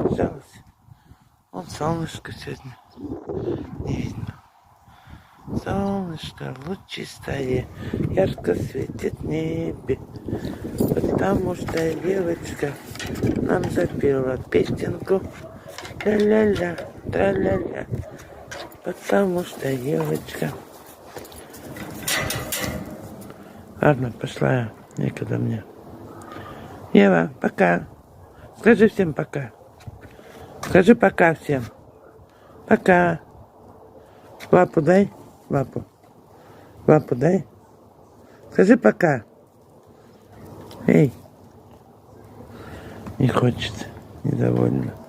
разбежалась. Вот солнышко сегодня не видно. Солнышко лучистое, ярко светит в небе, потому что девочка нам запела песенку ля-ля-ля, тра-ля-ля, потому что девочка. Ладно, пошла я, некогда мне. Ева, пока. Скажи всем пока. Скажи пока всем. Пока. Лапу дай. Лапу. Лапу дай. Скажи пока. Эй. Не хочет. Недовольна.